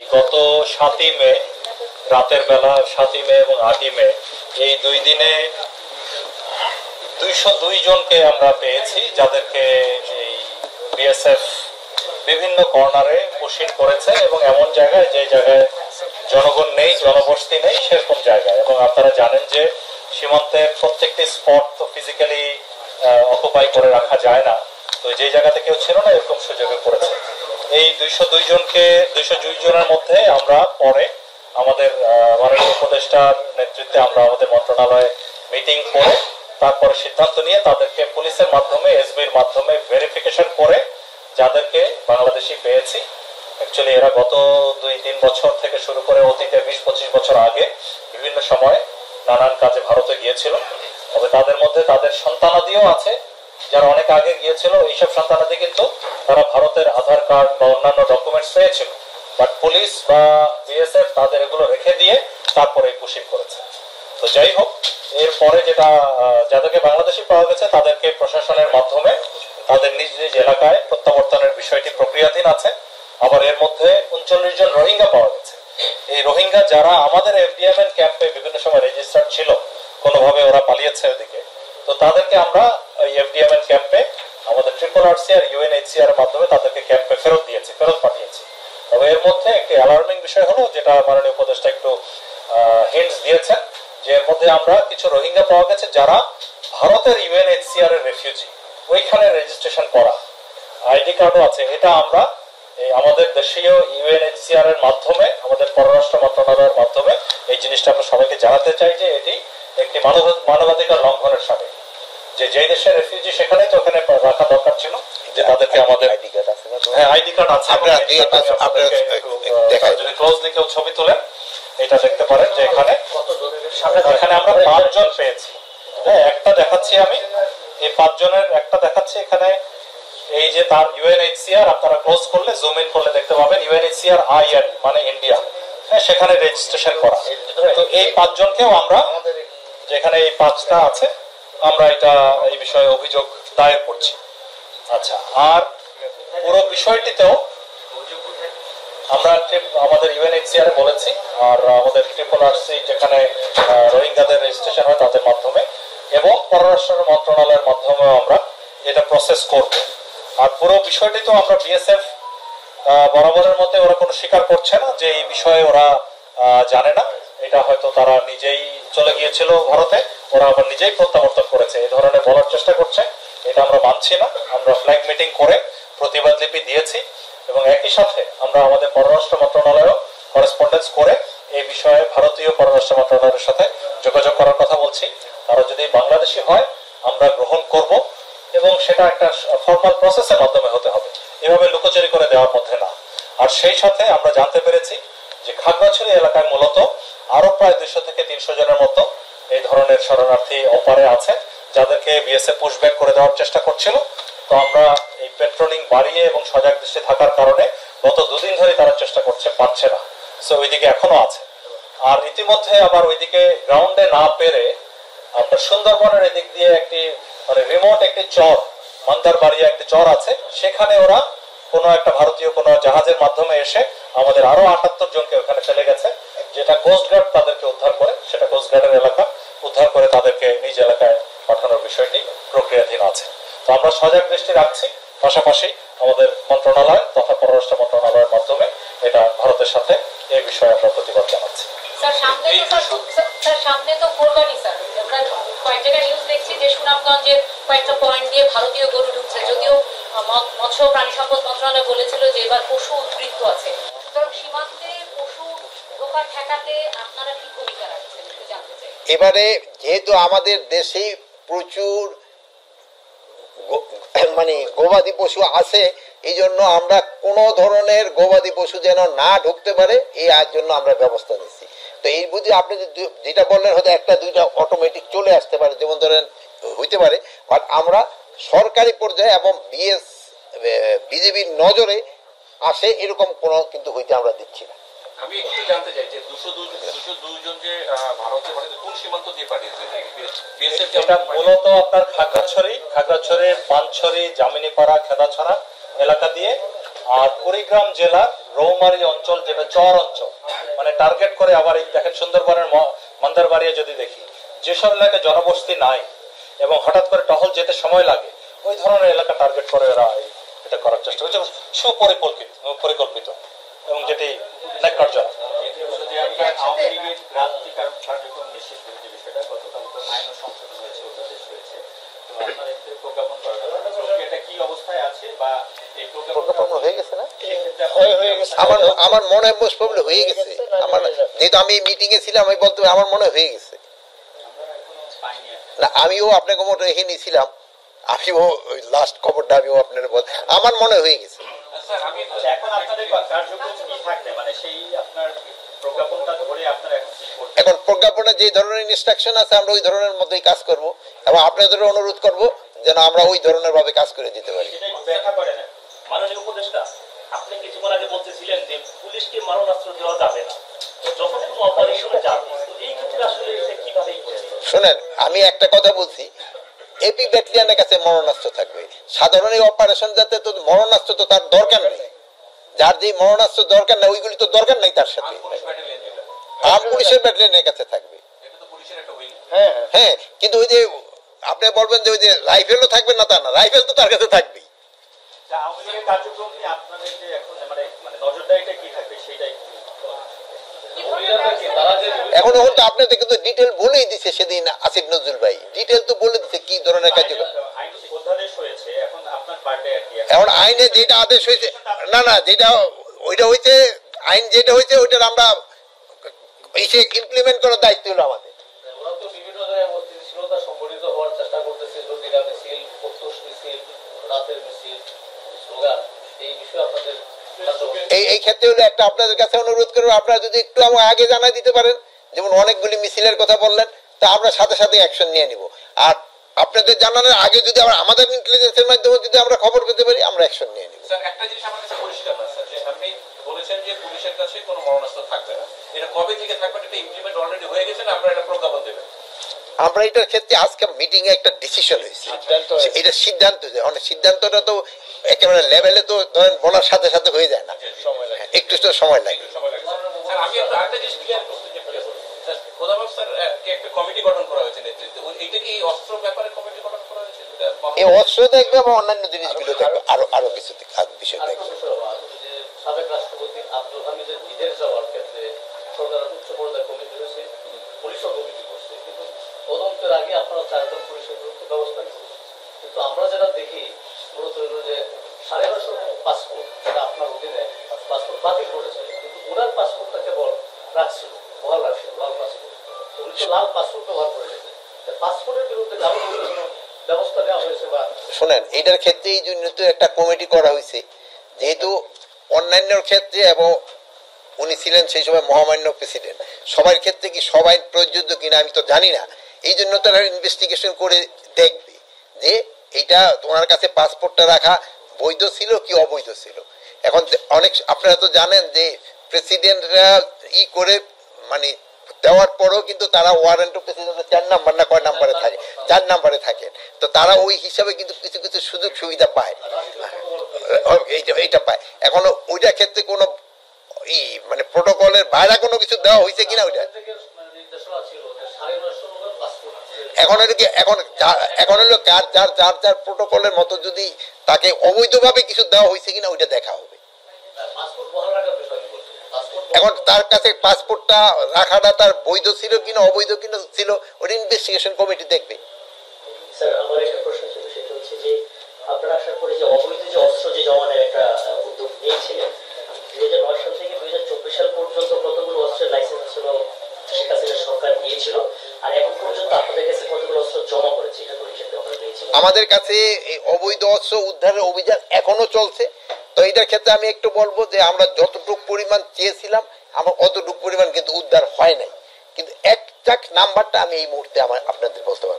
গত 7ই মে রাতের বেলা 7ই মে এবং 8ই মে এই 2 দিনে 202 জনকে আমরা পেয়েছি, যাদেরকে এই বিএসএফ বিভিন্ন কর্নারে পুশিং করেছে এবং এমন জায়গায় যে জায়গায় জনগণ নেই, জনবসতি নেই সেরকম জায়গায়। এবং আপনারা জানেন যে সীমান্তের প্রত্যেকটি স্পট তো ফিজিক্যালি অকুপাই করে রাখা যায় না, তো যে জায়গাতে কেউ ছিল না এরকম সুযোগে পড়েছে। এই 202 জনকে 202 জনের মধ্যে আমরা পরে আমাদের মাননীয় উপদেষ্টার নেতৃত্বে আমরা আমাদের মন্ত্রণালয়ে মিটিং করে তারপরে সিদ্ধান্ত নিয়ে তাদেরকে পুলিশের মাধ্যমে, এসবির মাধ্যমে ভেরিফিকেশন করে যাদেরকে বাংলাদেশি পেয়েছি। অ্যাকচুয়ালি এরা গত 2-3 বছর থেকে শুরু করে অতীতে 20-25 বছর আগে বিভিন্ন সময় নানান কাজে ভারতে গিয়েছিল। তবে তাদের মধ্যে তাদের সন্তানাদিও আছে যারা অনেক আগে গিয়েছিল। এইসব সন্তানাদি কিন্তু তারা ভারতের আধার কার্ড বা অন্যান্য ডকুমেন্টস পেয়েছিল, বাট পুলিশ বা বিএসএফ তাদের এগুলো রেখে দিয়ে তারপরে পুশিং করেছে। তো যাই হোক, এরপরে যেটা যাদেরকে বাংলাদেশি পাওয়া গেছে তাদেরকে প্রশাসনের মাধ্যমে তাদের নিজ নিজ এলাকায় প্রত্যাবর্তনের বিষয়টি প্রক্রিয়াধীন আছে। আবার এর মধ্যে 39 জন রোহিঙ্গা পাওয়া গেছে। এই রোহিঙ্গা যারা আমাদের এফডিএমএন ক্যাম্পে বিভিন্ন সময় রেজিস্টার্ড ছিল, কোনোভাবে ওরা পালিয়েছে ওদিকে, তো তাদেরকে আমরা এই এফডিএমএন ক্যাম্পে আমাদের RRRC আর UNHCR এর মাধ্যমে তাদেরকে ক্যাম্পে ফেরত পাঠিয়েছি। তবে এর মধ্যে একটি অ্যালার্মিং বিষয় হলো, যেটা মাননীয় উপদেষ্টা একটু হিন্টস দিয়েছেন, যে এর মধ্যে আমরা কিছু রোহিঙ্গা পাওয়া গেছে যারা ভারতের UNHCR এর রেফিউজি, ওইখানে রেজিস্ট্রেশন করা, আইডি কার্ডও আছে। এটা আমরা আমাদের দেশীয় UNHCR এর মাধ্যমে, আমাদের পররাষ্ট্র মন্ত্রণালয়ের মাধ্যমে এই জিনিসটা আমরা সবাইকে জানাতে চাই যে এটি একটি মানবাধিকার লঙ্ঘনের সামিল। যে যেই দেশের রেফিউজি সেখানেই তো ওখানে রাখা দরকার ছিল, যে তাদেরকে আমাদের আইডি কার্ড আছে না? হ্যাঁ, আইডি কার্ড আছে। যদি ক্লোজলি কেউ ছবি তোলেন এটা দেখতে পারেন যে এখানে আমরা 5 জন পেয়েছি। হ্যাঁ, একটা দেখাচ্ছি আমি, এই 5 জনের একটা দেখাচ্ছি এখানে। এই যে তার UNHCR, আপনারা ক্লোজ করলে, জুম ইন করলে দেখতে পাবেন UNHCR IN মানে ইন্ডিয়া, হ্যাঁ, সেখানে রেজিস্ট্রেশন করা। তো এই 5 জনকেও আমরা, যেখানে এই 5টা আছে, আমরা এটা এই বিষয়ে অভিযোগ দায়ের করছি। আচ্ছা, আর পুরো বিষয়টিতেও আমরা আমাদের UNHCR বলেছি, আর আমাদের RRRC যেখানে রোহিঙ্গাদের রেজিস্ট্রেশন হয় তাদের মাধ্যমে, এবং পররাষ্ট্র মন্ত্রণালয়ের মাধ্যমেও আমরা এটা প্রসেস করব। আর পুরো বিষয়টি তো আমরা বিএসএফ বরাবরের মধ্যে ওরা কোনো স্বীকার করছে না যে এই বিষয়ে ওরা জানে না। এটা হয়তো তারা নিজেই চলে গিয়েছিল ভারতে, ওরা আবার নিজেই প্রত্যাবর্তন করেছে, এই ধরনের বলার চেষ্টা করছে। এটা আমরা মানছি না। আমরা ফ্ল্যাগ মিটিং করে প্রতিবাদ লিপি দিয়েছি এবং একই সাথে আমরা আমাদের পররাষ্ট্র মন্ত্রণালয়েও করেসপন্ডেন্স করে এই বিষয়ে ভারতীয় পররাষ্ট্র মন্ত্রণালয়ের সাথে যোগাযোগ করার কথা বলছি। তারা যদি বাংলাদেশি হয় আমরা গ্রহণ করব, এবং সেটা একটা ফর্মাল প্রসেসের মাধ্যমে হতে হবে, এভাবে লুকোচুরি করে দেওয়ার মধ্যে না। আর সেই সাথে আমরা জানতে পেরেছি যে খাগড়াছড়ি এলাকায় মূলত আরো প্রায় 200 থেকে 300 জনের মতো এই ধরনের শরণার্থী অপারে আছে, যাদেরকে বিএসএফ পুশব্যাক করে দেওয়ার চেষ্টা করছিল। তো আমরা এই পেট্রোলিং বাড়িয়ে এবং সজাগ দৃষ্টি থাকার কারণে গত 2 দিন ধরে তারা চেষ্টা করছে, পারছে না। সো ওইদিকে এখনো আছে। আর ইতিমধ্যে আবার ওইদিকে গ্রাউন্ডে না পেরে আপনার সুন্দরবনের এদিক দিয়ে একটি মানে রিমোট একটি চর, মান্দারবাড়িয়া একটি চর আছে, সেখানে ওরা কোনো একটা ভারতীয় কোনো জাহাজের মাধ্যমে এসে আমাদের আরো 78 জনকে ওখানে ফেলে গেছে, যেটা কোস্টগার্ড তাদেরকে উদ্ধার করে, সেটা কোস্টগার্ডের এলাকা, উদ্ধার করে তাদেরকে নিজ এলাকায় পাঠানোর বিষয়টি প্রক্রিয়াধীন আছে। তো আমরা সজাগ দৃষ্টি রাখছি, পাশাপাশি আমাদের মন্ত্রণালয় তথা পররাষ্ট্র মন্ত্রণালয়ের মাধ্যমে এটা ভারতের সাথে এই বিষয়ে আমরা প্রতিবাদ জানাচ্ছি। সামনে তো কোরবানি স্যার, আমরা কয়েক জায়গায় নিউজ দেখছি যে সুনামগঞ্জের কয়েকটা পয়েন্ট দিয়ে ভারতীয় গরু ঢুকছে, যদিও মৎস্য প্রাণী সম্পদ মন্ত্রণালয় বলেছিল যে এবার পশু উদ্বৃত্ত আছে। সুতরাং সীমান্তে পশু ঢোকা ঠেকাতে আপনারা কি ভূমিকা রাখছেন একটু জানতে চাই। এবারে যেহেতু আমাদের দেশে প্রচুর মানে গবাদি পশু আছে, এই জন্য আমরা কোনো ধরনের গবাদি পশু যেন না ঢুকতে পারে এই জন্য আমরা ব্যবস্থা নিচ্ছি। তো এই বুঝি আপনি যেটা বললেন হয়তো 1-2টা অটোমেটিক চলে আসতে পারে, যেমন ধরেন হইতে পারে, বাট আমরা সরকারি পর্যায়ে এবং বিজেপির নজরে আসে এরকম কোনো কিন্তু হইতে আমরা দিচ্ছি না। আমি একটু জানতে চাই যে 202 জন যে ভারতে কোন সীমান্ত দিয়ে পাঠিয়েছে? এটা মূলত আপনার খাগড়াছড়ির পানছড়ি, জামিনীপাড়া, খেদাছড়া এলাকা দিয়ে আর কুড়িগ্রাম জেলার রৌমারী অঞ্চল, যেটা চর অঞ্চল, মানে টার্গেট করে আবার এই দেখেন সুন্দরবনের মন্দারবাড়িয়া যদি দেখি, যেসব এলাকায় জনবসতি নাই এবং হঠাৎ করে টহল যেতে সময় লাগে, ওই ধরনের এলাকা টার্গেট করে এরা এটা করার চেষ্টা করছে, সুপরিকল্পিত এবং যেটি ন্যাক্কারজনক। আওয়ামী লীগের রাজনৈতিক কার্যক্রম নিষিদ্ধ যে বিষয়টা গতকাল তো আইন সংশোধন হয়েছে, অধ্যাদেশ হয়েছে, তো আপনার একটু প্রজ্ঞাপন করা এটা কি অবস্থায় আছে বা এই প্রজ্ঞাপন হয়ে গেছে না? আমার মনে হয় মোস্ট প্রবলি হয়ে গেছে। আমার যেহেতু আমি মিটিং এ ছিলাম, আমি বলতে আমার মনে হয়ে গেছে না। আমিও আপনাকে মোট এখানে ছিলাম, আমিও লাস্ট খবরটা আমিও আপনার বল, আমার মনে হয়ে গেছে। এখন আপনাদের কার্যক্রম কি থাকবে, মানে সেই আপনার প্রজ্ঞাপনটা ধরে আপনারা এখন কি করবেন? এখন প্রজ্ঞাপনে যে ধরনের ইনস্ট্রাকশন আছে আমরা ওই ধরনের মধ্যেই কাজ করব এবং আপনাদের অনুরোধ করব যেন আমরা ওই ধরনের ভাবে কাজ করে দিতে পারি। সেটা একটু ব্যাখ্যা করেন। মাননীয় উপদেষ্টা, আপনি কিছুক্ষণ আগে বলতেছিলেন যে পুলিশকে মারণাস্ত্র দেওয়া যাবে না, যখন কোনো অপারেশনে যাবে, এই ক্ষেত্রে আসলে কিভাবেই করেছে? শোনেন, আমি একটা কথা বলছি, এপি ব্যাটালিয়নের কাছে মরণাস্ত্র থাকবে। সাধারণ এই অপারেশন যাতে তো মরণাস্ত্র তো তার দরকার নেই, যার যে মরণাস্ত্র দরকার নাই ওইগুলি তো দরকার নাই তার সাথে। আর্ম পুলিশের ব্যাটালিয়নের কাছে থাকবে। হ্যাঁ, কিন্তু ওই যে আপনি বলবেন যে ওই যে রাইফেলও থাকবে না, তা না, রাইফেল তো তার কাছে থাকবেই। আওয়ামী লীগের কার্যক্রম নিয়ে আপনাদের যে এখন মানে নজরদারিটা কি থাকবে সেটাই এখন তো আপনাদের কিন্তু ডিটেল বলেই দিচ্ছে সেদিন আসিফ নজরুল ভাই, ডিটেল তো বলে দিচ্ছে কি ধরনের কার্যক্রম। অধ্যাদেশ হয়েছে, এখন আপনার পার্টি আর কি এখন আইনে যেটা আদেশ হয়েছে, না না, যেটা ওইটা হয়েছে আইন যেটা হয়েছে ওইটার আমরা এসে ইমপ্লিমেন্ট করার দায়িত্ব হলো আমাদের। ওরা তো বিভিন্ন জায়গায় অস্থিতিশীলতা সংগঠিত হওয়ার চেষ্টা করতেছে, জটিলা মিছিল, প্রত্যুষ মিছিল, রাতের মিছিল, স্লোগান, এই বিষয়ে আপনাদের এই ক্ষেত্রে হলো একটা আপনাদের কাছে অনুরোধ করবো, আপনারা যদি একটু আমার আগে জানাই দিতে পারেন, যেমন অনেকগুলি মিছিলের কথা বললেন, তা আমরা সাথে সাথে অ্যাকশন নিয়ে নিব। আর আপনাদের জানানোর আগে যদি আমরা আমাদের ইন্টেলিজেন্সের মাধ্যমে যদি আমরা খবর পেতে পারি, আমরা অ্যাকশন নিয়ে নিব। স্যার, একটা জিনিস আমার কাছে পরিষ্কার না স্যার, যে আপনি বলেছেন যে পুলিশের কাছে কোনো মরণাস্ত্র থাকবে না, এটা কবে থেকে থাকবে? এটা ইমপ্লিমেন্ট অলরেডি হয়ে গেছে না, আপনারা এটা প্রজ্ঞাপন দেবেন? আমরা এটার ক্ষেত্রে আজকে মিটিং এ একটা ডিসিশন হয়েছে, এটা সিদ্ধান্ত, অনেক সিদ্ধান্তটা তো একেবারে লেভেলে তো ধরেন বলার সাথে সাথে হয়ে যায় না, একটু তো সময় লাগে। স্যার, আমি একটু আরেকটা জিনিস ক্লিয়ার করতে চাই। স্যার, খোদাবাব স্যার একটা কমিটি গঠন করা হয়েছে নেতৃত্বে, এইটা কি অস্ত্র ব্যাপারে কমিটি গঠন করা হয়েছে? এই অস্ত্র দেখবে এবং অন্যান্য জিনিসগুলো দেখবে, আরো কিছু বিষয় দেখবে। সাবেক রাষ্ট্রপতি আব্দুল হামিদের বিদেশ যাওয়ার ক্ষেত্রে সরকার উচ্চ পর্যায়ে কমিটি হয়েছে, পুলিশও কমিটি করছে, কিন্তু তদন্তের আগে আপনারা 4 জন পুলিশের বিরুদ্ধে ব্যবস্থা নিয়েছেন। কিন্তু আমরা যেটা দেখি মূলত হইল যে 950 পাসপোর্ট যেটা আপনার অধীনে পাসপোর্ট বাতিল করেছে, কিন্তু ওনার পাসপোর্টটা কেবল রাখছিল, বহাল রাখছিল, লাল পাসপোর্ট। উনি তো লাল পাসপোর্ট ব্যবহার করে গেছে, পাসপোর্টের বিরুদ্ধে যাবতীয় ব্যবস্থা নেওয়া হয়েছে বা শোনেন, এটার ক্ষেত্রে এই জন্য তো একটা কমিটি করা হয়েছে, যেহেতু অন্যান্য ক্ষেত্রে এবং উনি ছিলেন সেই সময় মহামান্য প্রেসিডেন্ট, সবার ক্ষেত্রে কি সবাই প্রযোজ্য কিনা আমি তো জানি না, এই জন্য তারা ইনভেস্টিগেশন করে দেখবে যে এটা তোমার কাছে পাসপোর্টটা রাখা বৈধ ছিল কি অবৈধ ছিল। এখন অনেক আপনারা তো জানেন যে প্রেসিডেন্টরা করে মানে দেওয়ার পরেও কিন্তু তারা ওয়ারেন্ট অফ প্রেসিডেন্টের 4 নাম্বার না কয় নাম্বারে থাকে, 4 নাম্বারে থাকেন, তো তারা ওই হিসাবে কিন্তু কিছু কিছু সুযোগ সুবিধা পায়, এইটা পায়। এখনো ওইটার ক্ষেত্রে কোনো মানে প্রোটোকলের বাইরে কোনো কিছু দেওয়া হয়েছে কিনা ওইটা নির্দেশনা ছিল যে 950 পাসপোর্ট। এখন এখন হলো যার প্রোটোকলের মতো যদি তাকে অবৈধভাবে কিছু দেওয়া হয়েছে কিনা ওইটা দেখা হবে। পাসপোর্ট বহাল রাখার বিষয় আমি বলছি, এখন তার কাছে পাসপোর্টটা রাখাটা তার বৈধ ছিল কিনা অবৈধ কিনা ছিল, ওটা ইনভেস্টিগেশন কমিটি দেখবে। স্যার, আমার একটা প্রশ্ন ছিল, সেটা হচ্ছে যে আপনারা আসার পরে যে অবৈধ যে অস্ত্র যে জমানের একটা উদ্যোগ নিয়েছিলেন, 2009 সাল থেকে 2024 সাল পর্যন্ত কতগুলো অস্ত্রের লাইসেন্স ছিল শেখ হাসিনা সরকার দিয়েছিল, আর এখন পর্যন্ত আপনাদের কাছে কতগুলো অস্ত্র জমা করেছে এটা পরিষ্কার আপনারা পেয়েছিলেন? আমাদের কাছে এই অবৈধ অস্ত্র উদ্ধারের অভিযান এখনো চলছে। তো এটার ক্ষেত্রে আমি একটু বলবো যে আমরা যতটুকু পরিমাণ চেয়েছিলাম আমার অতটুকু পরিমাণ কিন্তু উদ্ধার হয় নাই, কিন্তু একটা নাম্বারটা আমি এই মুহূর্তে আপনাদের বলতে পারবো।